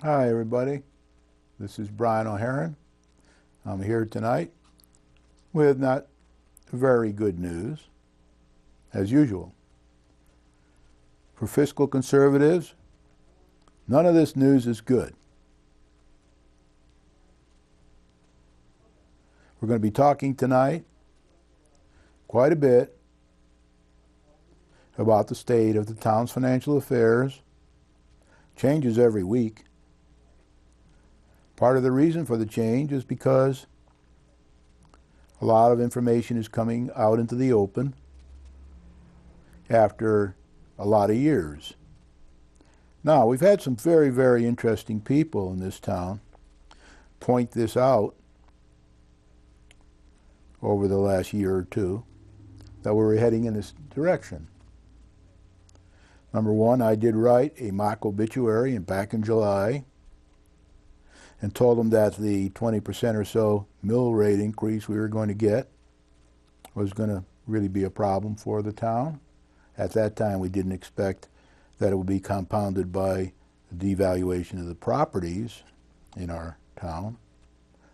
Hi everybody, this is Brian O'Haron. I'm here tonight with not very good news, as usual. For fiscal conservatives, none of this news is good. We're going to be talking tonight quite a bit about the state of the town's financial affairs. Changes every week. Part of the reason for the change is because a lot of information is coming out into the open after a lot of years. Now, we've had some very, very interesting people in this town point this out over the last year or two, that we were heading in this direction. Number one, I did write a mock obituary back in July and told them that the 20% or so mill rate increase we were going to get was going to really be a problem for the town. At that time, we didn't expect that it would be compounded by the devaluation of the properties in our town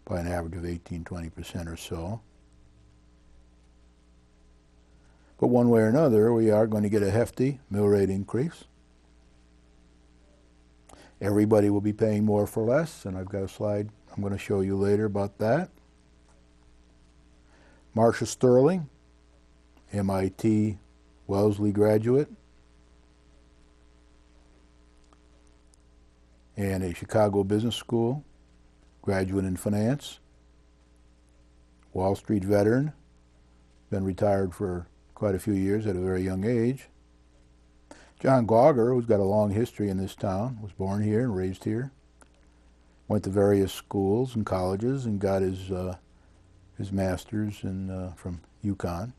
by an average of 18–20% or so. But one way or another, we are going to get a hefty mill rate increase. Everybody will be paying more for less, and I've got a slide I'm going to show you later about that. Marcia Sterling, MIT Wellesley graduate, and a Chicago Business School graduate in finance, Wall Street veteran, been retired for quite a few years at a very young age. John Gauger, who's got a long history in this town, was born here and raised here, went to various schools and colleges and got his master's from UConn,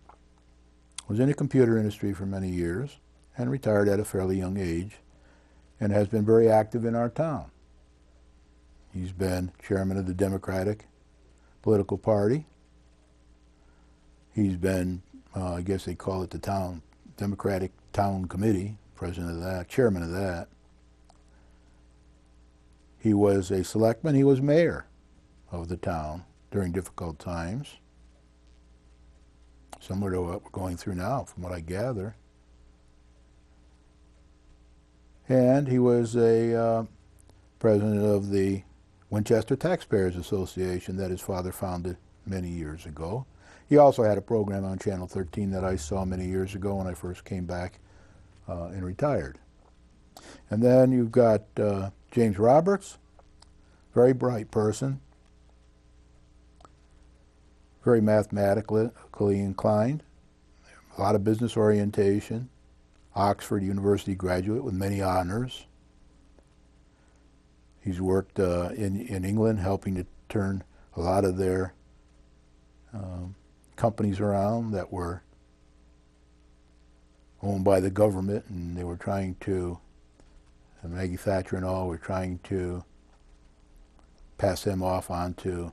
was in the computer industry for many years and retired at a fairly young age and has been very active in our town. He's been chairman of the Democratic political party. He's been, I guess they call it the town Democratic Town Committee, president of that, chairman of that. He was a selectman. He was mayor of the town during difficult times, similar to what we're going through now, from what I gather. And he was a president of the Winchester Taxpayers Association that his father founded many years ago. He also had a program on Channel 13 that I saw many years ago when I first came back and retired. And then you've got James Roberts, very bright person, very mathematically inclined, a lot of business orientation, Oxford University graduate with many honors. He's worked in England helping to turn a lot of their companies around that were owned by the government, and they were trying to, Maggie Thatcher and all, were trying to pass them off onto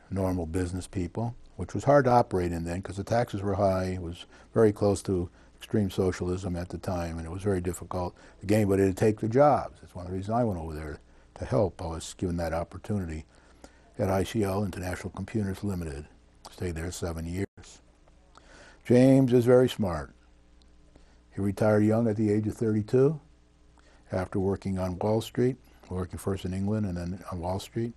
normal business people, which was hard to operate in then because the taxes were high. It was very close to extreme socialism at the time, and it was very difficult to get anybody to take the jobs. That's one of the reasons I went over there to help. I was given that opportunity at ICL, International Computers Limited. Stayed there 7 years. James is very smart. He retired young at the age of 32 after working on Wall Street, working first in England and then on Wall Street.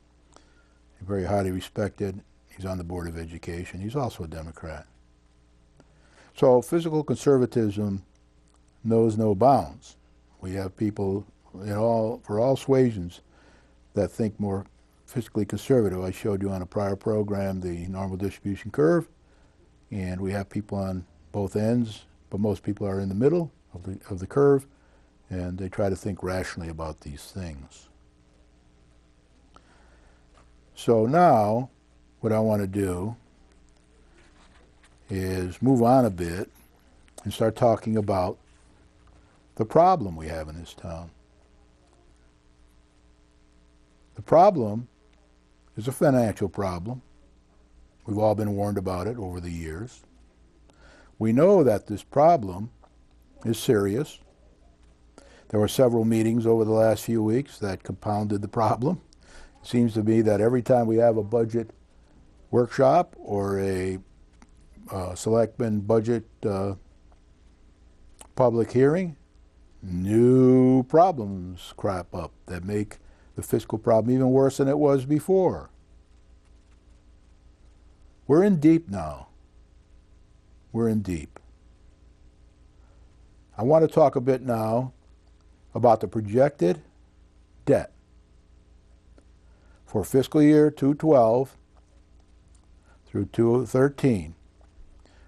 Very highly respected. He's on the Board of Education. He's also a Democrat. So fiscal conservatism knows no bounds. We have people for all suasions that think more fiscally conservative. I showed you on a prior program the normal distribution curve, and we have people on both ends, but most people are in the middle of the curve, and they try to think rationally about these things. So now, what I want to do is move on a bit and start talking about the problem we have in this town. The problem is a financial problem. We've all been warned about it over the years. We know that this problem is serious. There were several meetings over the last few weeks that compounded the problem. It seems to be that every time we have a budget workshop or a selectman budget public hearing, new problems crop up that make the fiscal problem even worse than it was before. We're in deep now. We're in deep. I want to talk a bit now about the projected debt for fiscal year 2012 through 2013.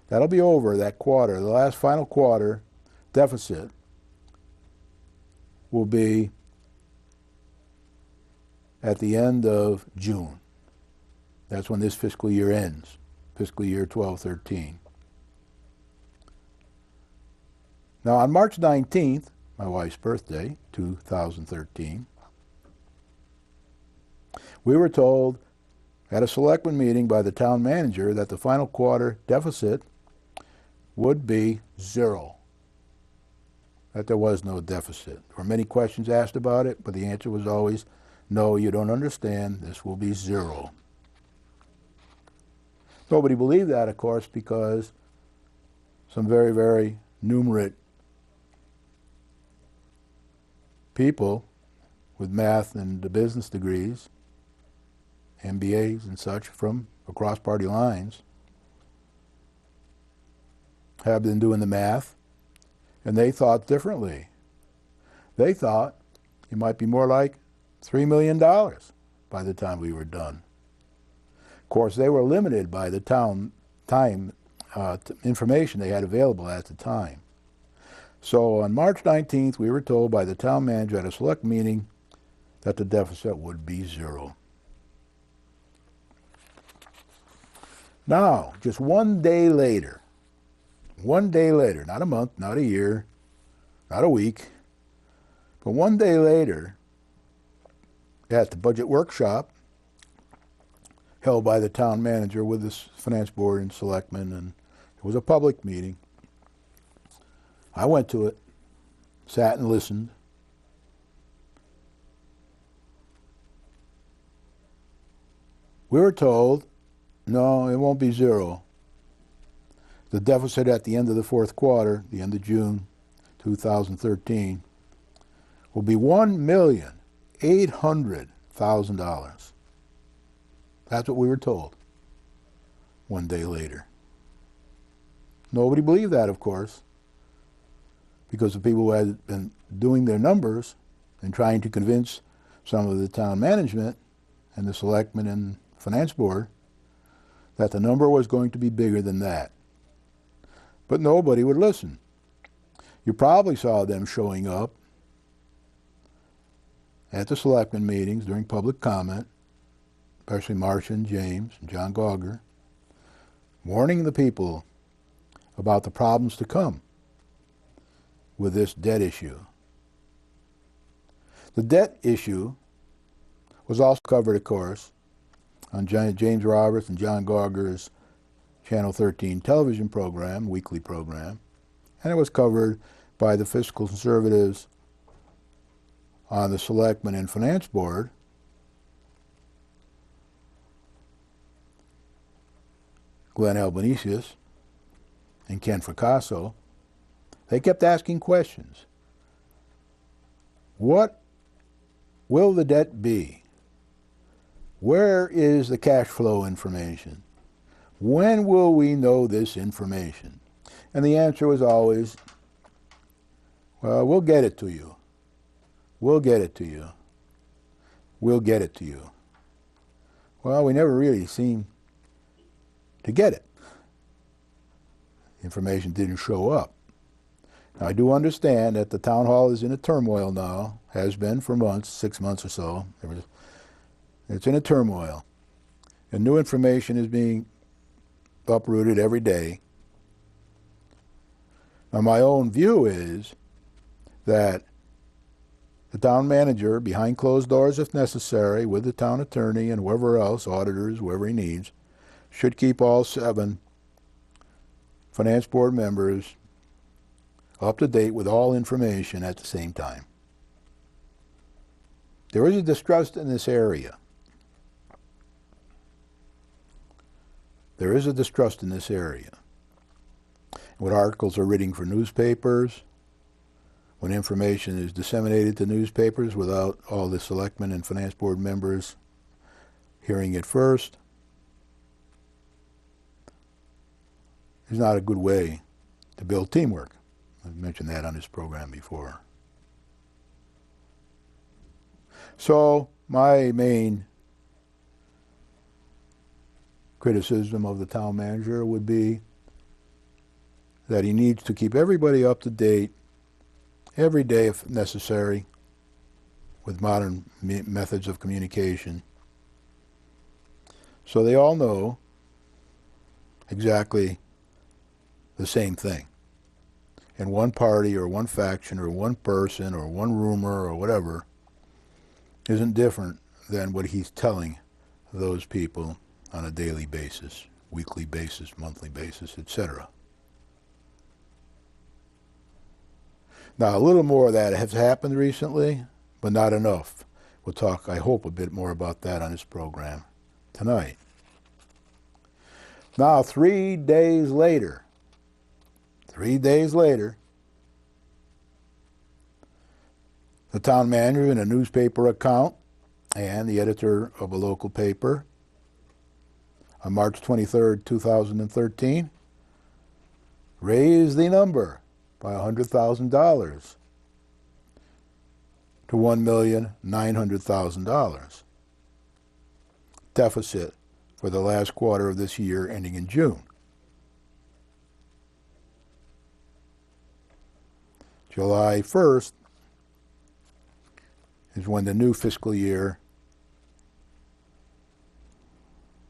That'll be over that quarter. The last final quarter deficit will be at the end of June. That's when this fiscal year ends, fiscal year 12-13. Now on March 19th, my wife's birthday, 2013, we were told at a selectman meeting by the town manager that the final quarter deficit would be zero, that there was no deficit. There were many questions asked about it, but the answer was always, no, you don't understand, this will be zero. Nobody believed that, of course, because some very, very numerate people with math and the business degrees, MBAs and such from across party lines, have been doing the math, and they thought differently. They thought it might be more like $3 million by the time we were done. Of course, they were limited by the information they had available at the time. So on March 19th, we were told by the town manager at a select meeting that the deficit would be zero. Now, just one day later, not a month, not a year, not a week, but one day later, at the budget workshop held by the town manager with the finance board and selectmen, and it was a public meeting. I went to it, sat and listened. We were told, no, it won't be zero. The deficit at the end of the fourth quarter, the end of June 2013, will be $1,800,000. That's what we were told one day later. Nobody believed that, of course, because the people who had been doing their numbers and trying to convince some of the town management and the selectmen and finance board that the number was going to be bigger than that. But nobody would listen. You probably saw them showing up at the selectmen meetings during public comment, especially Marcia and James and John Gauger, warning the people about the problems to come with this debt issue. The debt issue was also covered, of course, on James Roberts and John Gauger's Channel 13 television program, weekly program, and it was covered by the fiscal conservatives on the Selectmen and Finance Board, Glenn Albanesius and Ken Fracasso. They kept asking questions. What will the debt be? Where is the cash flow information? When will we know this information? And the answer was always, well, we'll get it to you. We'll get it to you. We'll get it to you. Well, we never really seemed to get it. Information didn't show up. Now, I do understand that the town hall is in a turmoil now, has been for months, 6 months or so. It's in a turmoil. And new information is being uprooted every day. Now, my own view is that the town manager, behind closed doors if necessary, with the town attorney and whoever else, auditors, whoever he needs, should keep all 7 finance board members up to date with all information at the same time. There is a distrust in this area. There is a distrust in this area. When articles are written for newspapers, when information is disseminated to newspapers without all the selectmen and finance board members hearing it first, is not a good way to build teamwork. I've mentioned that on this program before. So my main criticism of the town manager would be that he needs to keep everybody up to date every day if necessary with modern methods of communication, so they all know exactly the same thing. And one party or one faction or one person or one rumor or whatever isn't different than what he's telling those people on a daily basis, weekly basis, monthly basis, etc. Now, a little more of that has happened recently, but not enough. We'll talk, I hope, a bit more about that on this program tonight. Now, 3 days later, the town manager in a newspaper account and the editor of a local paper on March 23rd, 2013, raised the number by $100,000 to $1,900,000 deficit for the last quarter of this year ending in June. July 1st is when the new fiscal year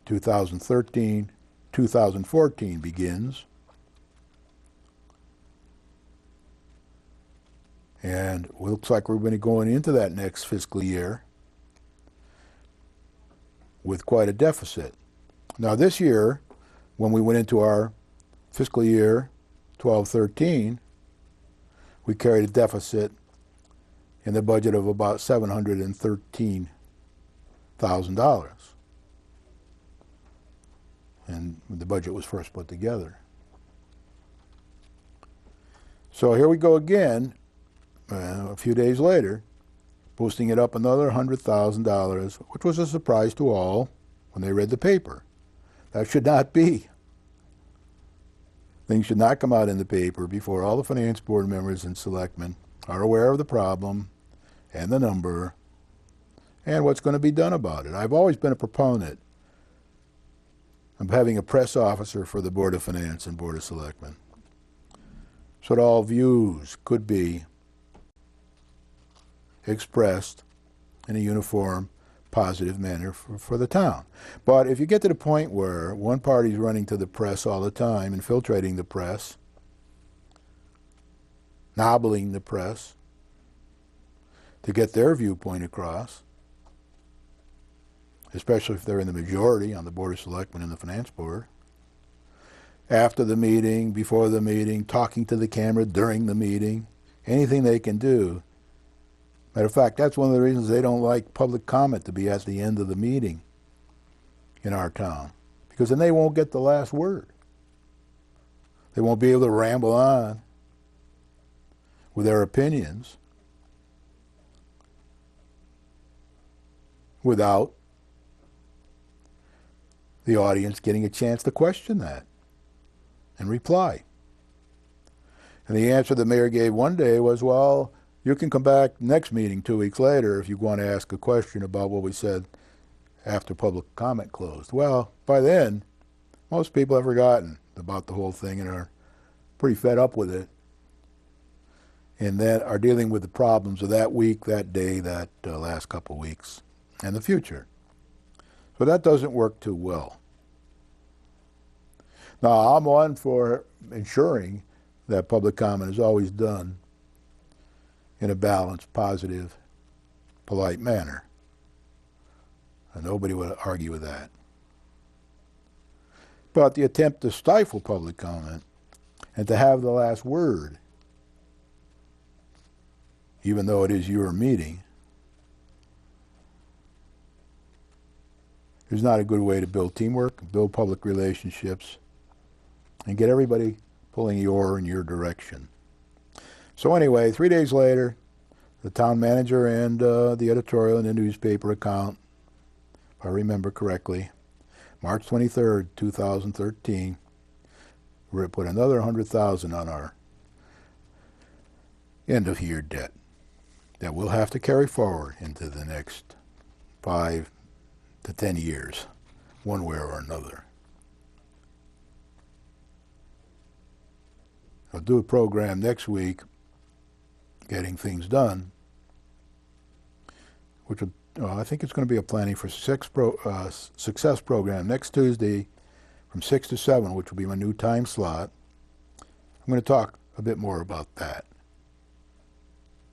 2013-2014 begins. And it looks like we're going to be going into that next fiscal year with quite a deficit. Now this year, when we went into our fiscal year 12-13, we carried a deficit in the budget of about $713,000. And when the budget was first put together. So here we go again, a few days later, boosting it up another $100,000, which was a surprise to all when they read the paper. That should not be. Things should not come out in the paper before all the finance board members and selectmen are aware of the problem and the number and what's going to be done about it. I've always been a proponent of having a press officer for the Board of Finance and Board of Selectmen, so that all views could be expressed in a uniform, positive manner for the town. But if you get to the point where one party's running to the press all the time, infiltrating the press, nobbling the press to get their viewpoint across, especially if they're in the majority on the Board of Selectmen and the Finance Board, after the meeting, before the meeting, talking to the camera during the meeting, anything they can do. Matter of fact, that's one of the reasons they don't like public comment to be at the end of the meeting in our town, because then they won't get the last word. They won't be able to ramble on with their opinions without the audience getting a chance to question that and reply. And the answer the mayor gave one day was, well, you can come back next meeting 2 weeks later if you want to ask a question about what we said after public comment closed. Well, by then, most people have forgotten about the whole thing and are pretty fed up with it, and then are dealing with the problems of that week, that day, that last couple of weeks, and the future. So that doesn't work too well. Now, I'm on for ensuring that public comment is always done in a balanced, positive, polite manner. And nobody would argue with that. But the attempt to stifle public comment and to have the last word, even though it is your meeting, is not a good way to build teamwork, build public relationships, and get everybody pulling the oar in your direction. So anyway, 3 days later, the town manager and the editorial in the newspaper account, if I remember correctly, March 23rd, 2013, we're going to put another $100,000 on our end-of-year debt that we'll have to carry forward into the next 5 to 10 years, one way or another. I'll do a program next week, Getting Things Done, which will, I think it's going to be a Planning for Success program next Tuesday from 6 to 7, which will be my new time slot. I'm going to talk a bit more about that,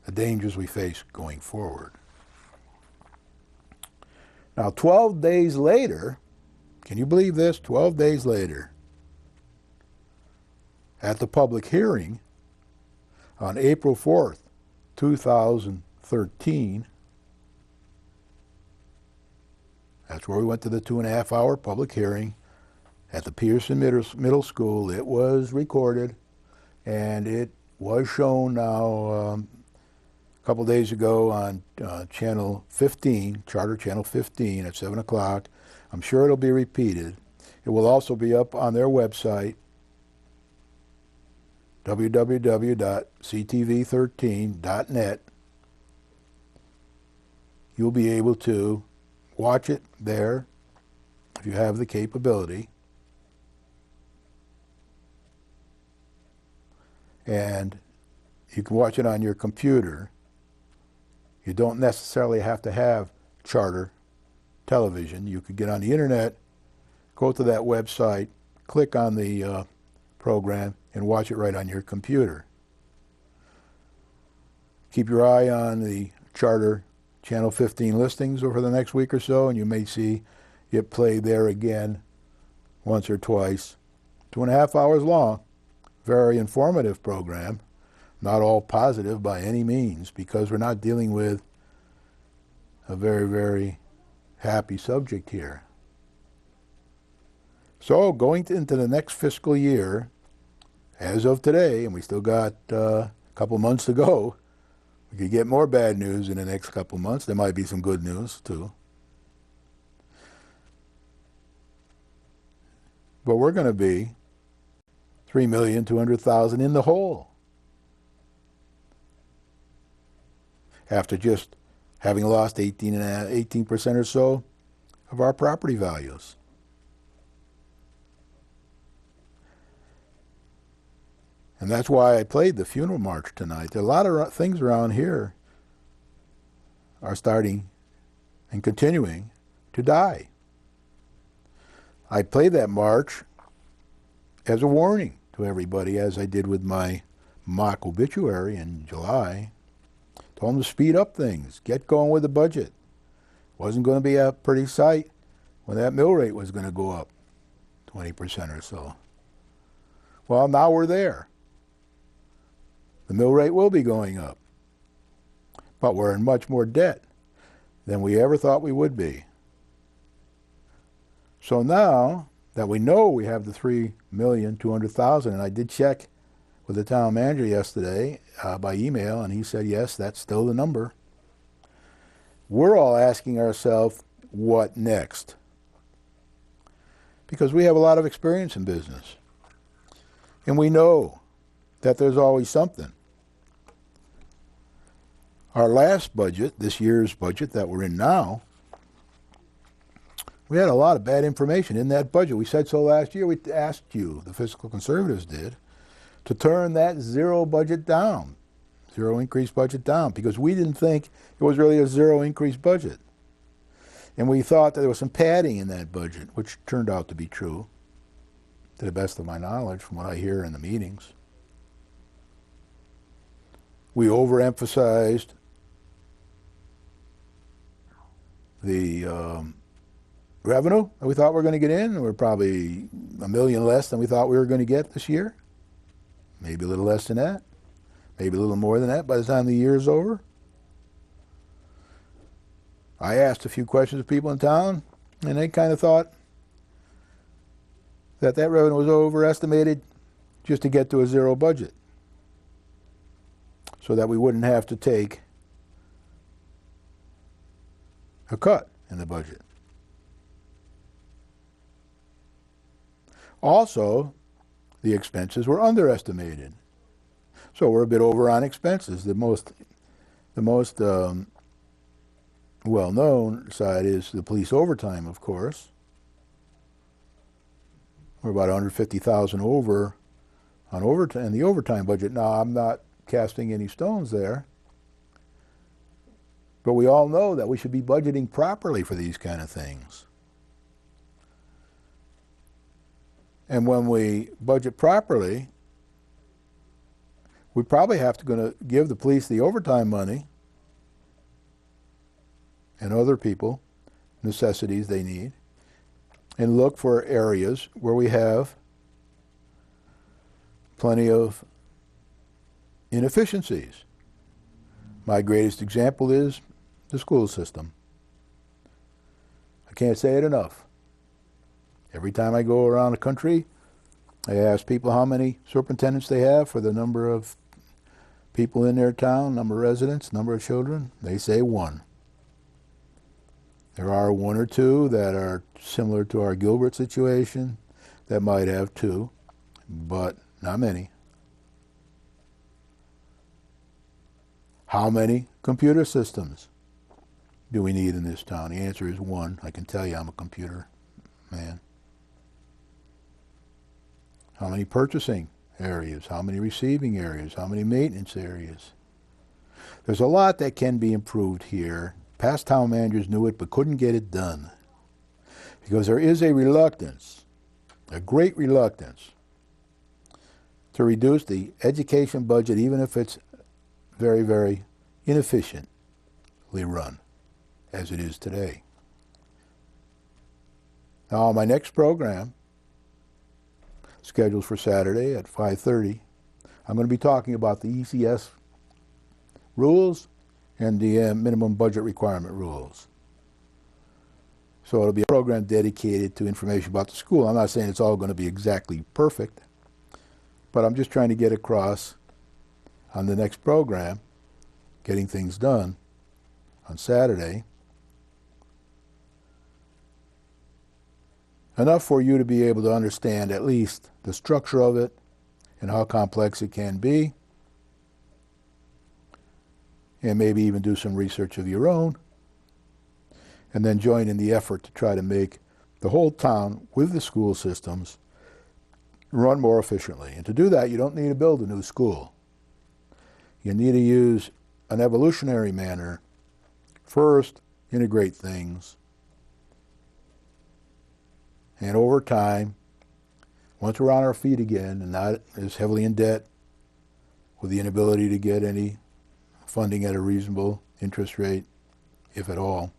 the dangers we face going forward. Now, 12 days later, can you believe this? 12 days later, at the public hearing on April 4th, 2013, that's where we went to the 2.5-hour public hearing at the Pearson Middle School. It was recorded, and it was shown now a couple days ago on Channel 15, Charter Channel 15 at 7 o'clock. I'm sure it'll be repeated. It will also be up on their website, www.ctv13.net. You'll be able to watch it there if you have the capability. And you can watch it on your computer. You don't necessarily have to have Charter television. You could get on the internet, go to that website, click on the program, and watch it right on your computer. Keep your eye on the Charter Channel 15 listings over the next week or so, and you may see it played there again once or twice. 2.5 hours long. Very informative program. Not all positive by any means, because we're not dealing with a very, very happy subject here. So going into the next fiscal year, as of today, and we still got a couple months to go, we could get more bad news in the next couple months. There might be some good news too. But we're going to be 3,200,000 in the hole after just having lost 18% or so of our property values. And that's why I played the funeral march tonight. A lot of things around here are starting and continuing to die. I played that march as a warning to everybody, as I did with my mock obituary in July. Told them to speed up things, get going with the budget. Wasn't going to be a pretty sight when that mill rate was going to go up 20% or so. Well, now we're there. The mill rate will be going up, but we're in much more debt than we ever thought we would be. So now that we know we have the 3,200,000, and I did check with the town manager yesterday by email, and he said, yes, that's still the number. We're all asking ourselves, what next? Because we have a lot of experience in business, and we know that there's always something. Our last budget, this year's budget that we're in now, we had a lot of bad information in that budget. We said so last year. We asked you, the fiscal conservatives did, to turn that zero budget down, zero increase budget down, because we didn't think it was really a zero increase budget. And we thought that there was some padding in that budget, which turned out to be true, to the best of my knowledge, from what I hear in the meetings. We overemphasized the revenue that we thought we were going to get in. We're probably $1 million less than we thought we were going to get this year. Maybe a little less than that. Maybe a little more than that by the time the year is over. I asked a few questions of people in town. And they kind of thought that that revenue was overestimated just to get to a zero budget, so that we wouldn't have to take a cut in the budget. Also, the expenses were underestimated. So we're a bit over on expenses. The most well-known side is the police overtime, of course. We're about $150,000 over on overtime in the overtime budget. Now, I'm not casting any stones there, but we all know that we should be budgeting properly for these kind of things. And when we budget properly, we probably have to going to give the police the overtime money and other people necessities they need, and look for areas where we have plenty of inefficiencies. My greatest example is the school system. I can't say it enough. Every time I go around the country, I ask people how many superintendents they have for the number of people in their town, number of residents, number of children. They say one. There are one or two that are similar to our Gilbert situation that might have two, but not many. How many computer systems do we need in this town? The answer is one. I can tell you, I'm a computer man. How many purchasing areas? How many receiving areas? How many maintenance areas? There's a lot that can be improved here. Past town managers knew it but couldn't get it done, because there is a reluctance, a great reluctance, to reduce the education budget, even if it's very, very inefficiently run, as it is today. Now, my next program, scheduled for Saturday at 5:30, I'm going to be talking about the ECS rules and the minimum budget requirement rules. So it'll be a program dedicated to information about the school. I'm not saying it's all going to be exactly perfect, but I'm just trying to get across on the next program, getting things done on Saturday, enough for you to be able to understand at least the structure of it and how complex it can be, and maybe even do some research of your own, and then join in the effort to try to make the whole town with the school systems run more efficiently. And to do that, you don't need to build a new school. You need to use an evolutionary manner. First, integrate things, and over time, once we're on our feet again and not as heavily in debt, with the inability to get any funding at a reasonable interest rate, if at all,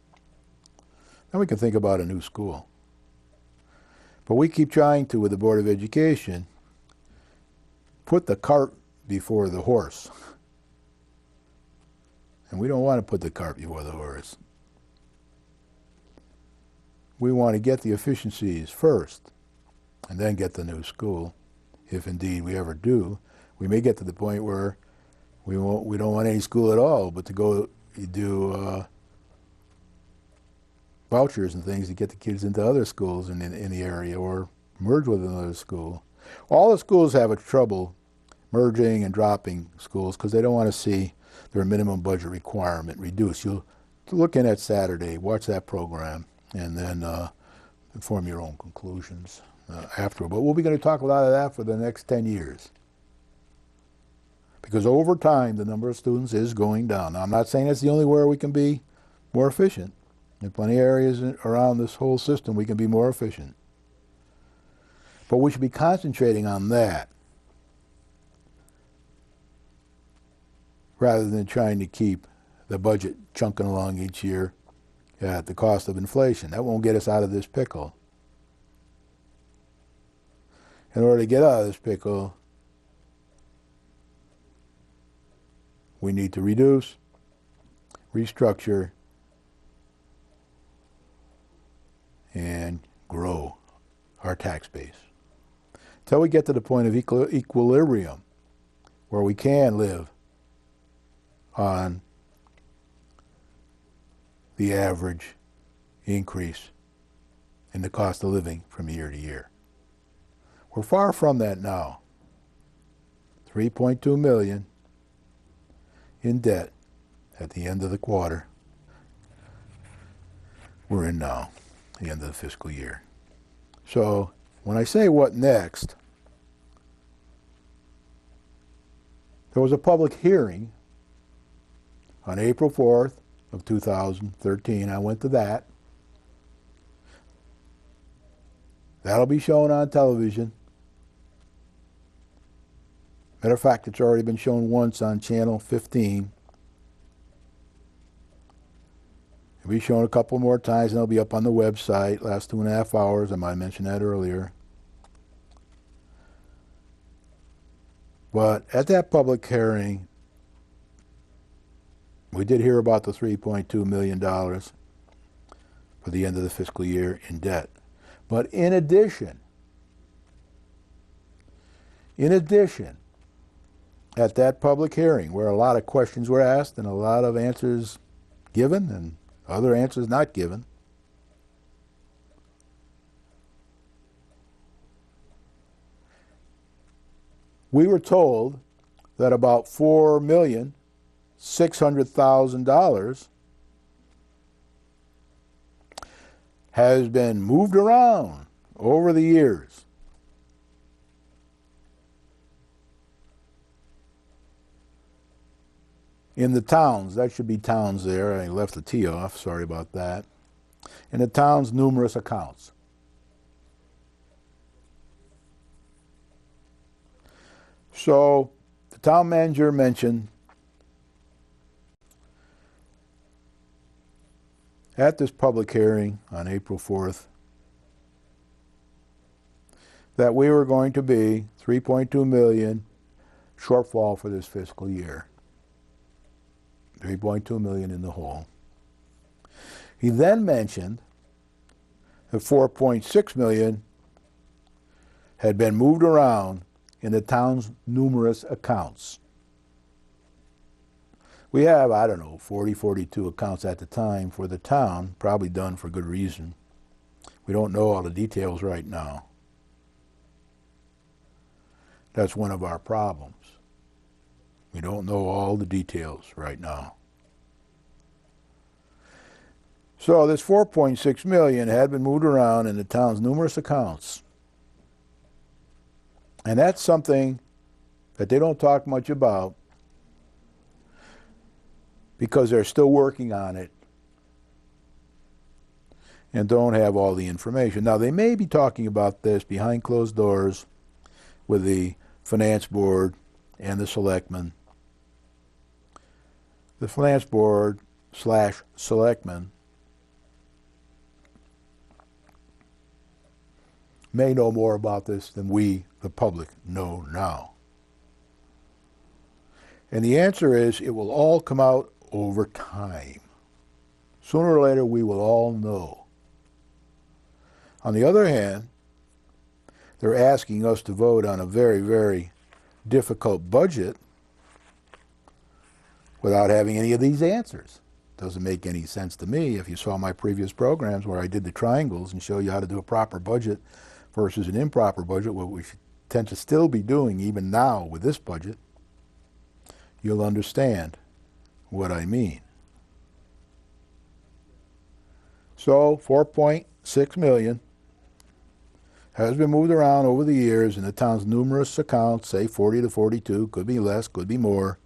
then we can think about a new school. But we keep trying to, with the Board of Education, put the cart before the horse. And we don't want to put the cart before the horse. We want to get the efficiencies first, and then get the new school, if indeed we ever do. We may get to the point where we don't want any school at all, but to go do vouchers and things to get the kids into other schools in the area, or merge with another school. All the schools have a trouble merging and dropping schools because they don't want to see their minimum budget requirement reduced. You'll look in at Saturday, watch that program, and then form your own conclusions afterward. But we'll be going to talk a lot of that for the next 10 years. Because over time, the number of students is going down. Now, I'm not saying that's the only way we can be more efficient. In plenty of areas around this whole system, we can be more efficient. But we should be concentrating on that rather than trying to keep the budget chunking along each year at the cost of inflation. That won't get us out of this pickle. In order to get out of this pickle, we need to reduce, restructure, grow our tax base. Until we get to the point of equilibrium, where we can live on the average increase in the cost of living from year to year. We're far from that now. 3.2 million in debt at the end of the quarter. We're in now, the end of the fiscal year. So when I say what next, there was a public hearing on April 4th of 2013. I went to that. That'll be shown on television. Matter of fact, it's already been shown once on channel 15. It'll be shown a couple more times, and it'll be up on the website, last 2.5 hours. I might mention that earlier. But at that public hearing, we did hear about the $3.2 million for the end of the fiscal year in debt. But in addition, at that public hearing, where a lot of questions were asked and a lot of answers given and other answers not given, we were told that about $4,600,000 has been moved around over the years. In the towns, that should be towns there, I left the T off, sorry about that. In the town's numerous accounts. So the town manager mentioned at this public hearing on April 4th that we were going to be 3.2 million shortfall for this fiscal year. 3.2 million in the hole. He then mentioned that 4.6 million had been moved around in the town's numerous accounts. We have, I don't know, 40, 42 accounts at the time for the town, probably done for good reason. We don't know all the details right now. That's one of our problems. We don't know all the details right now. So this 4.6 million had been moved around in the town's numerous accounts. And that's something that they don't talk much about because they're still working on it and don't have all the information. Now, they may be talking about this behind closed doors with the finance board and the selectmen. The finance board / selectmen may know more about this than we, the public, know now. And the answer is it will all come out over time. Sooner or later, we will all know. On the other hand, they're asking us to vote on a very, very difficult budget without having any of these answers. Doesn't make any sense to me. If you saw my previous programs where I did the triangles and show you how to do a proper budget versus an improper budget, what we tend to still be doing even now with this budget, you'll understand what I mean. So 4.6 million has been moved around over the years in the town's numerous accounts, say 40 to 42, could be less, could be more.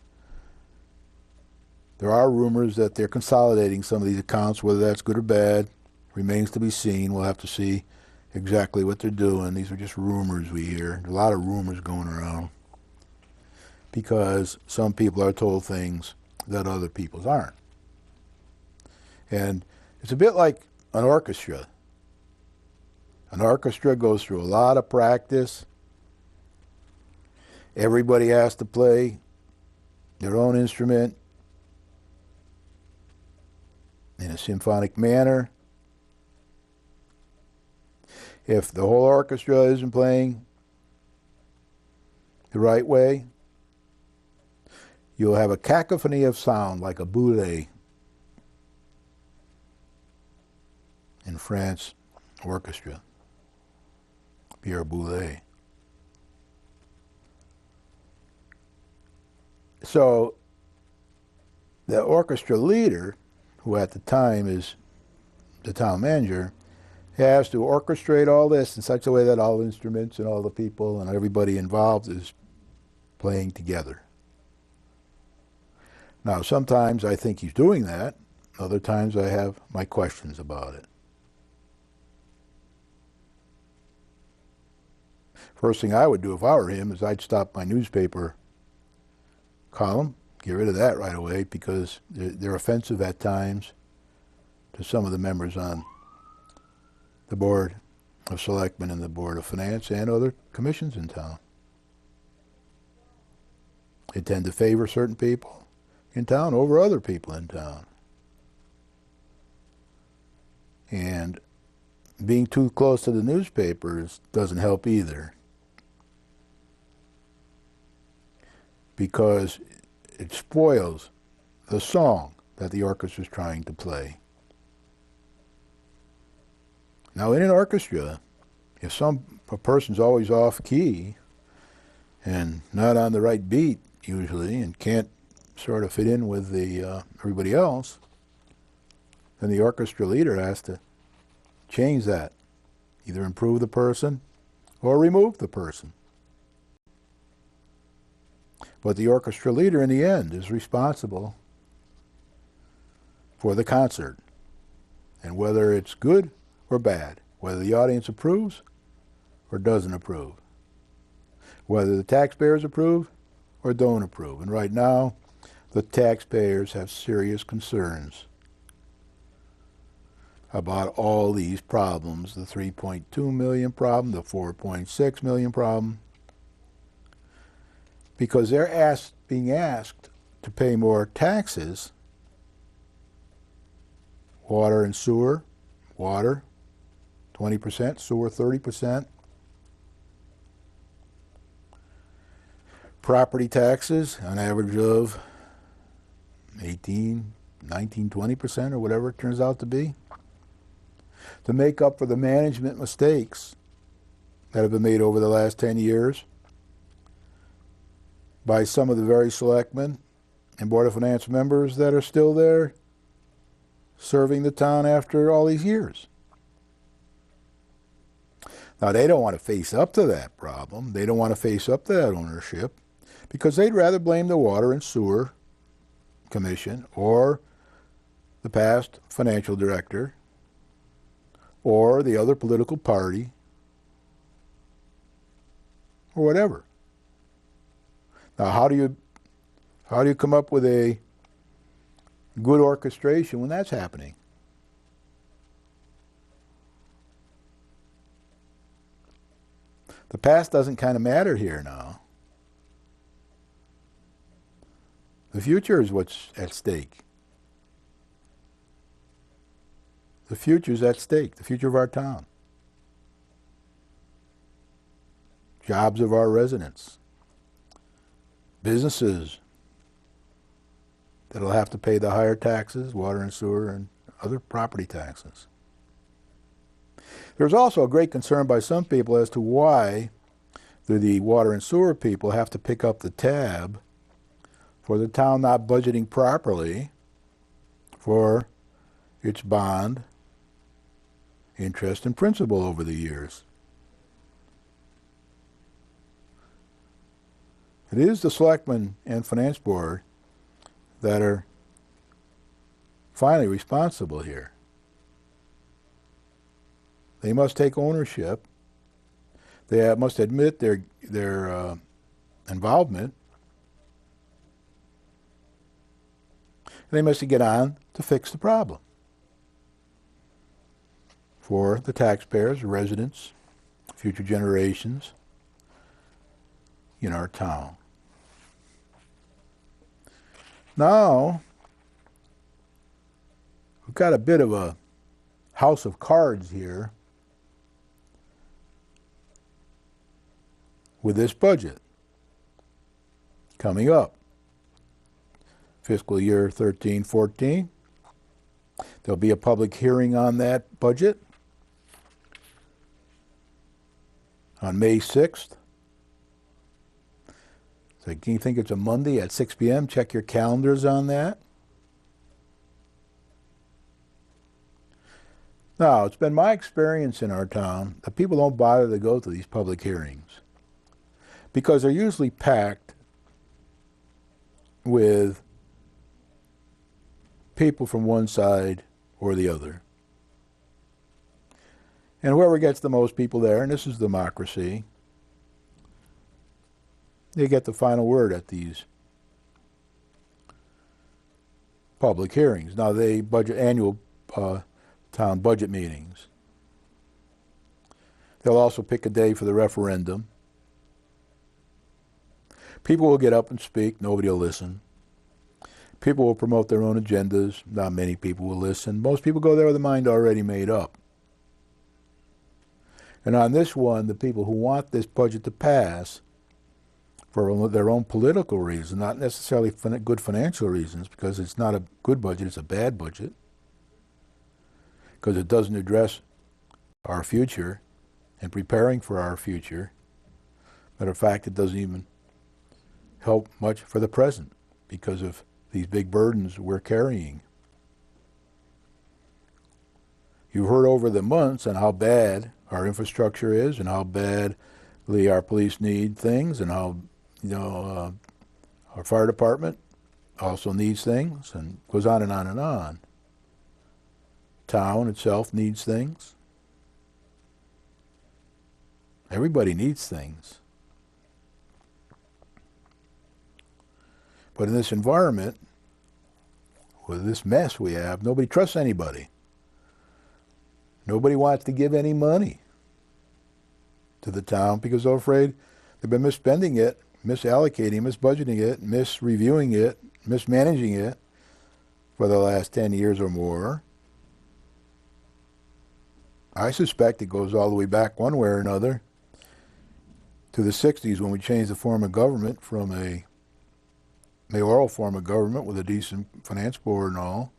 There are rumors that they're consolidating some of these accounts. Whether that's good or bad remains to be seen. We'll have to see exactly what they're doing. These are just rumors we hear. There's a lot of rumors going around because some people are told things that other people aren't. And it's a bit like an orchestra. An orchestra goes through a lot of practice. Everybody has to play their own instrument in a symphonic manner. If the whole orchestra isn't playing the right way, you'll have a cacophony of sound like a boule in France orchestra, Pierre Boulez. So the orchestra leader, who at the time is the town manager, has to orchestrate all this in such a way that all the instruments and all the people and everybody involved is playing together. Now, sometimes I think he's doing that. Other times I have my questions about it. First thing I would do if I were him is I'd stop my newspaper column, get rid of that right away, because they're offensive at times to some of the members on the Board of Selectmen and the Board of Finance and other commissions in town. They tend to favor certain people in town over other people in town. And being too close to the newspapers doesn't help either, because it spoils the song that the orchestra is trying to play. Now, in an orchestra, if a person's always off key and not on the right beat usually and can't sort of fit in with the everybody else, then the orchestra leader has to change that, either improve the person or remove the person. But the orchestra leader in the end is responsible for the concert, and whether it's good or bad, whether the audience approves or doesn't approve, whether the taxpayers approve or don't approve. And right now, the taxpayers have serious concerns about all these problems, the 3.2 million problem, the 4.6 million problem, because they're being asked to pay more taxes. Water and sewer, water 20%, sewer 30%. Property taxes, on average of 18, 19, 20% or whatever it turns out to be, to make up for the management mistakes that have been made over the last 10 years by some of the very selectmen and Board of Finance members that are still there serving the town after all these years. Now, they don't want to face up to that problem. They don't want to face up to that ownership, because they'd rather blame the Water and Sewer Commission or the past financial director or the other political party or whatever. Now, how do you come up with a good orchestration when that's happening? The past doesn't kind of matter here now. The future is what's at stake. The future is at stake, the future of our town. Jobs of our residents. Businesses that'll have to pay the higher taxes, water and sewer and other property taxes. There's also a great concern by some people as to why the water and sewer people have to pick up the tab for the town not budgeting properly for its bond, interest, and principal over the years. It is the Selectmen and Finance Board that are finally responsible here. They must take ownership. They must admit their involvement. They must get on to fix the problem for the taxpayers, residents, future generations in our town. Now, we've got a bit of a house of cards here with this budget coming up. Fiscal year 13-14. There'll be a public hearing on that budget on May 6th. So can you think it's a Monday at 6 p.m.? Check your calendars on that. Now, it's been my experience in our town that people don't bother to go to these public hearings because they're usually packed with people from one side or the other. And whoever gets the most people there, and this is democracy, they get the final word at these public hearings. Now, they budget annual town budget meetings. They'll also pick a day for the referendum. People will get up and speak. Nobody will listen. People will promote their own agendas. Not many people will listen. Most people go there with a mind already made up. And on this one, the people who want this budget to pass for their own political reasons, not necessarily good financial reasons, because it's not a good budget, it's a bad budget, because it doesn't address our future and preparing for our future. Matter of fact, it doesn't even help much for the present because of these big burdens we're carrying. You've heard over the months on how bad our infrastructure is and how badly our police need things and how our fire department also needs things, and goes on and on and on. Town itself needs things. Everybody needs things. But in this environment, with this mess we have, nobody trusts anybody. Nobody wants to give any money to the town because they're afraid they've been misspending it, misallocating, misbudgeting it, misreviewing it, mismanaging it for the last 10 years or more. I suspect it goes all the way back one way or another to the 60s when we changed the form of government from a mayoral form of government with a decent finance board and all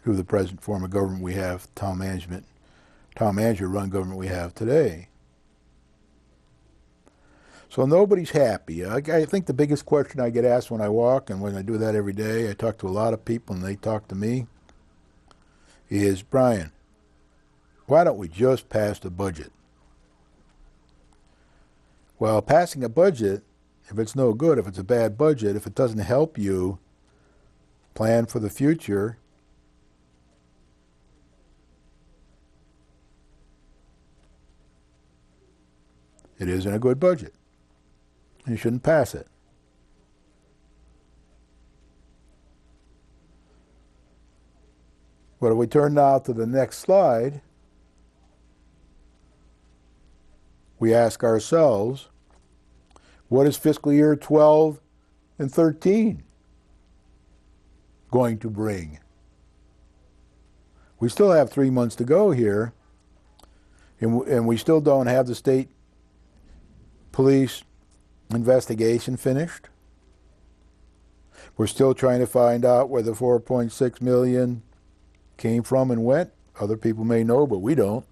to the present form of government we have, town manager run government we have today. So nobody's happy. I think the biggest question I get asked when I walk, and when I do that every day, I talk to a lot of people and they talk to me, is, Brian, why don't we just pass the budget? Well, passing a budget, if it's no good, if it's a bad budget, if it doesn't help you plan for the future, it isn't a good budget. You shouldn't pass it. But if we turn now to the next slide, we ask ourselves, what is fiscal year 12 and 13 going to bring? We still have 3 months to go here, and we still don't have the state police investigation finished. We're still trying to find out where the $4.6 million came from and went. Other people may know, but we don't.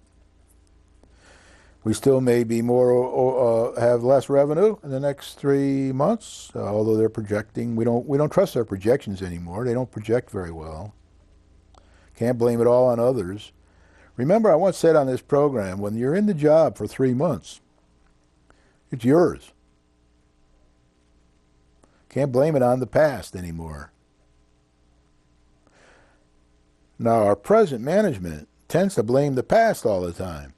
We still may be have less revenue in the next 3 months, although they're projecting. We don't trust their projections anymore. They don't project very well. Can't blame it all on others. Remember, I once said on this program, when you're in the job for 3 months, it's yours. Can't blame it on the past anymore. Now, our present management tends to blame the past all the time,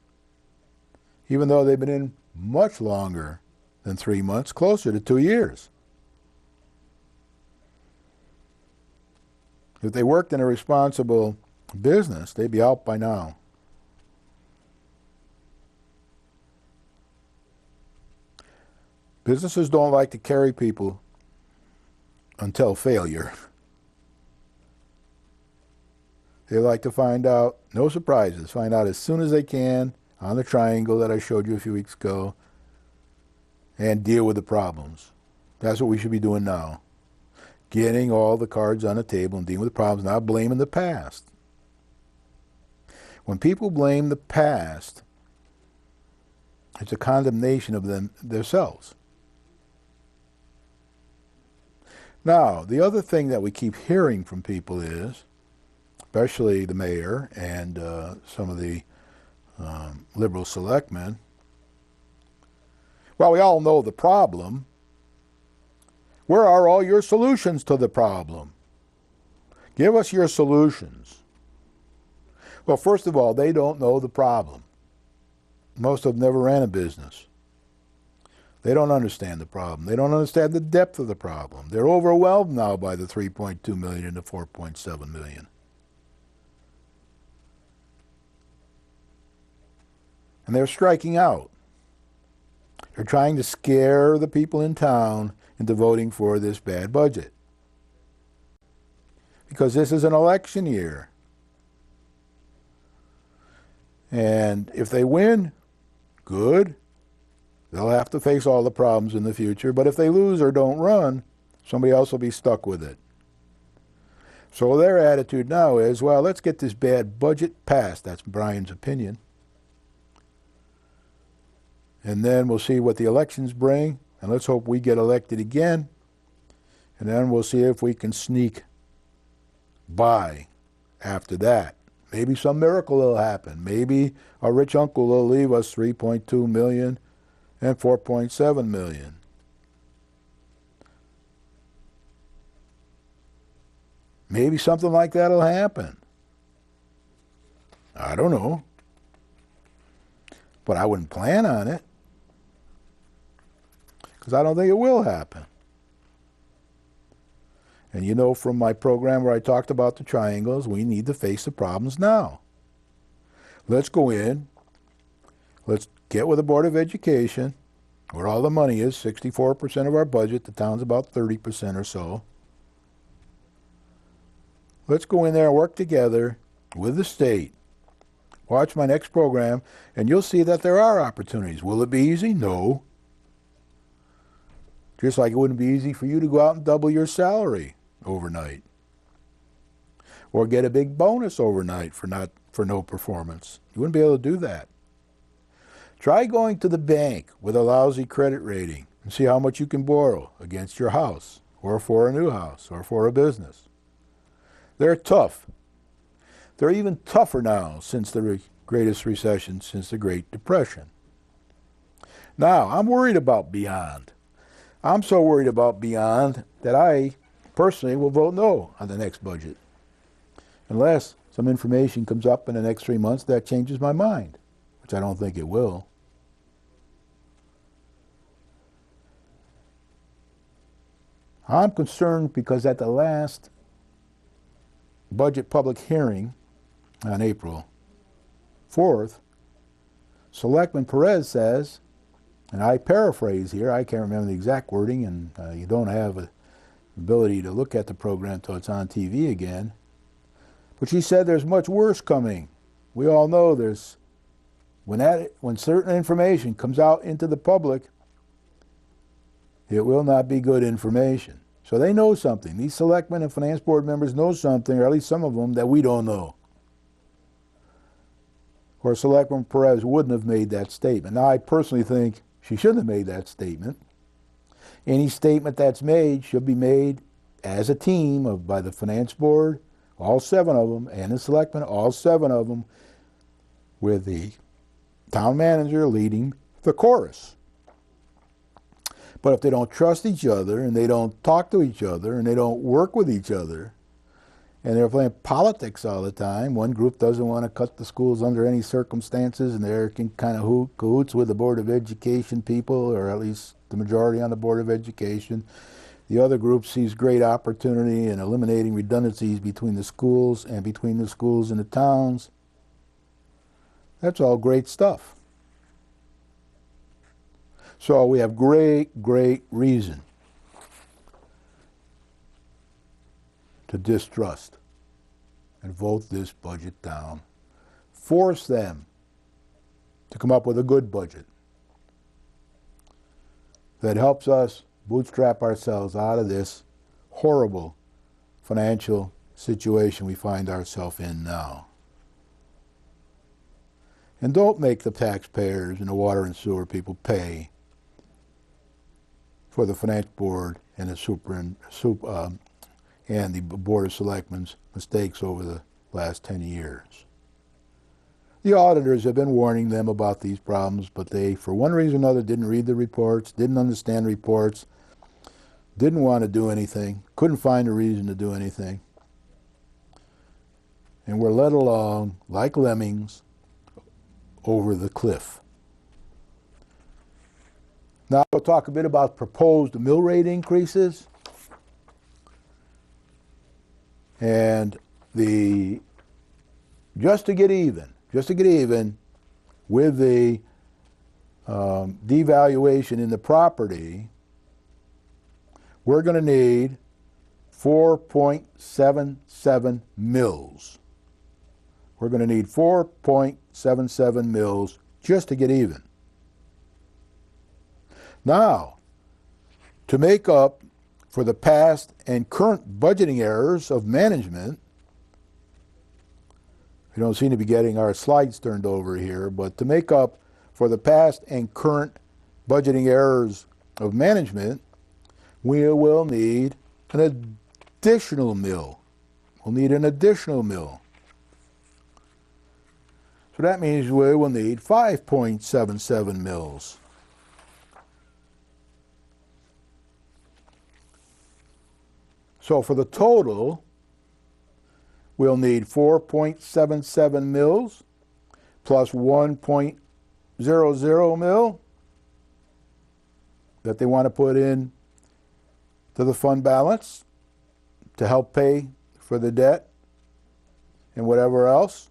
even though they've been in much longer than 3 months, closer to 2 years. If they worked in a responsible business, they'd be out by now. Businesses don't like to carry people until failure. They like to find out, no surprises, find out as soon as they can on the triangle that I showed you a few weeks ago and deal with the problems. That's what we should be doing now. Getting all the cards on the table and dealing with the problems, not blaming the past. When people blame the past, it's a condemnation of themselves. Now, the other thing that we keep hearing from people is, especially the mayor and some of the liberal selectmen, well, we all know the problem. Where are all your solutions to the problem? Give us your solutions. Well, first of all, they don't know the problem. Most of them never ran a business. They don't understand the problem. They don't understand the depth of the problem. They're overwhelmed now by the 3.2 million and the 4.7 million. And they're striking out. They're trying to scare the people in town into voting for this bad budget. Because this is an election year. And if they win, good. They'll have to face all the problems in the future. But if they lose or don't run, somebody else will be stuck with it. So their attitude now is, well, let's get this bad budget passed. That's Brian's opinion. And then we'll see what the elections bring. And let's hope we get elected again. And then we'll see if we can sneak by after that. Maybe some miracle will happen. Maybe our rich uncle will leave us 3.2 million and 4.7 million. Maybe something like that will happen. I don't know. But I wouldn't plan on it, because I don't think it will happen. And you know from my program where I talked about the triangles, we need to face the problems now. Let's go in. Let's get with the Board of Education, where all the money is, 64% of our budget. The town's about 30% or so. Let's go in there and work together with the state. Watch my next program, and you'll see that there are opportunities. Will it be easy? No. Just like it wouldn't be easy for you to go out and double your salary overnight, or get a big bonus overnight for no performance. You wouldn't be able to do that. Try going to the bank with a lousy credit rating and see how much you can borrow against your house, or for a new house, or for a business. They're tough. They're even tougher now since the greatest recession since the Great Depression. Now, I'm worried about Beyond. I'm so worried about Beyond that I personally will vote no on the next budget, unless some information comes up in the next 3 months that changes my mind, which I don't think it will. I'm concerned because at the last budget public hearing on April 4th, Selectman Perez says, and I paraphrase here, I can't remember the exact wording, and you don't have an ability to look at the program until it's on TV again, but she said there's much worse coming. We all know there's, when certain information comes out into the public, it will not be good information. So they know something. These selectmen and finance board members know something, or at least some of them, that we don't know. Or Selectman Perez wouldn't have made that statement. Now, I personally think she shouldn't have made that statement. Any statement that's made should be made as a team by the finance board, all 7 of them, and the selectmen, all 7 of them, with the town manager leading the chorus. But if they don't trust each other, and they don't talk to each other, and they don't work with each other, and they're playing politics all the time, one group doesn't want to cut the schools under any circumstances, and they're kind of cahoots with the Board of Education people, or at least the majority on the Board of Education. The other group sees great opportunity in eliminating redundancies between the schools and between the schools and the towns. That's all great stuff. So we have great, great reason to distrust and vote this budget down. Force them to come up with a good budget that helps us bootstrap ourselves out of this horrible financial situation we find ourselves in now. And don't make the taxpayers and the water and sewer people pay for the finance board and the and the Board of Selectmen's mistakes over the last 10 years. The auditors have been warning them about these problems, but they, for one reason or another, didn't read the reports, didn't understand reports, didn't want to do anything, couldn't find a reason to do anything. And were led along, like lemmings, over the cliff. Now we'll talk a bit about proposed mill rate increases. And just to get even with the devaluation in the property, we're going to need 4.77 mills. We're going to need 4.77 mills just to get even. Now, to make up for the past and current budgeting errors of management, we don't seem to be getting our slides turned over here, but to make up for the past and current budgeting errors of management, we will need an additional mill. We'll need an additional mill. So that means we will need 5.77 mills. So for the total, we'll need 4.77 mills plus 1.00 mil that they want to put in to the fund balance to help pay for the debt and whatever else.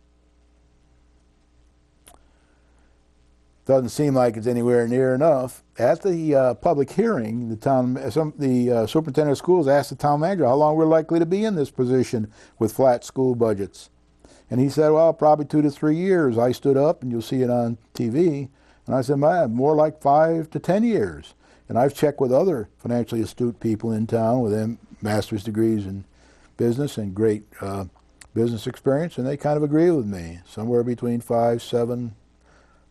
Doesn't seem like it's anywhere near enough. At the public hearing, the superintendent of schools asked the town manager how long we're likely to be in this position with flat school budgets. And he said, well, probably 2 to 3 years. I stood up, and you'll see it on TV, and I said, man, more like 5 to 10 years. And I've checked with other financially astute people in town with them master's degrees in business and great business experience, and they kind of agree with me, somewhere between 5, 7,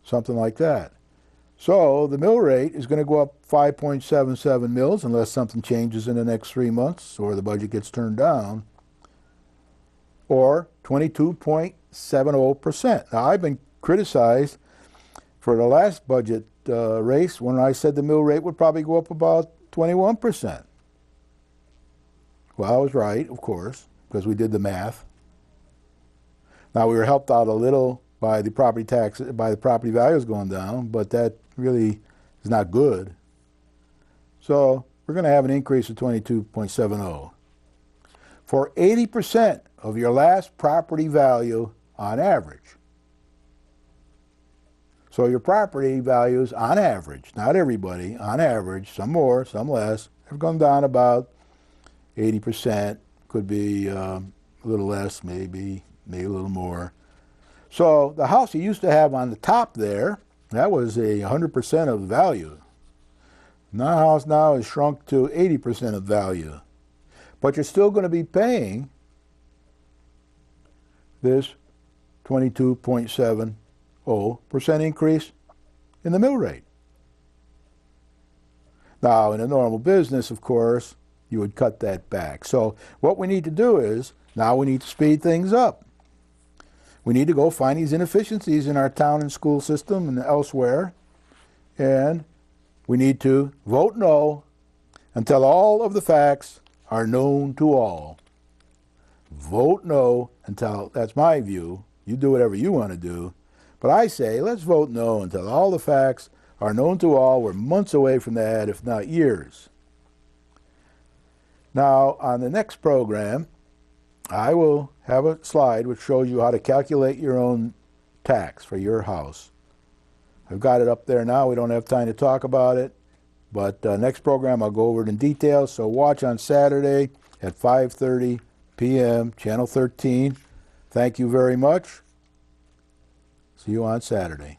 something like that. So the mill rate is going to go up 5.77 mills unless something changes in the next 3 months or the budget gets turned down, or 22.70%. Now, I've been criticized for the last budget race when I said the mill rate would probably go up about 21%. Well, I was right, of course, because we did the math. Now, we were helped out a little by the property tax, by the property values going down, but that really is not good. So we're going to have an increase of 22.70 for 80% of your last property value on average. So your property values on average, not everybody, on average, some more, some less, have gone down about 80%, could be a little less, maybe a little more. So the house you used to have on the top there, that was 100% of value. Now the house now is shrunk to 80% of value. But you're still going to be paying this 22.70% increase in the mill rate. Now, in a normal business, of course, you would cut that back. So what we need to do is, now we need to speed things up. We need to go find these inefficiencies in our town and school system and elsewhere, and we need to vote no until all of the facts are known to all. Vote no until, that's my view, you do whatever you want to do, but I say let's vote no until all the facts are known to all. We're months away from that, if not years. Now, on the next program, I will have a slide which shows you how to calculate your own tax for your house. I've got it up there now. We don't have time to talk about it, but next program I'll go over it in detail. So watch on Saturday at 5:30 p.m., Channel 13. Thank you very much. See you on Saturday.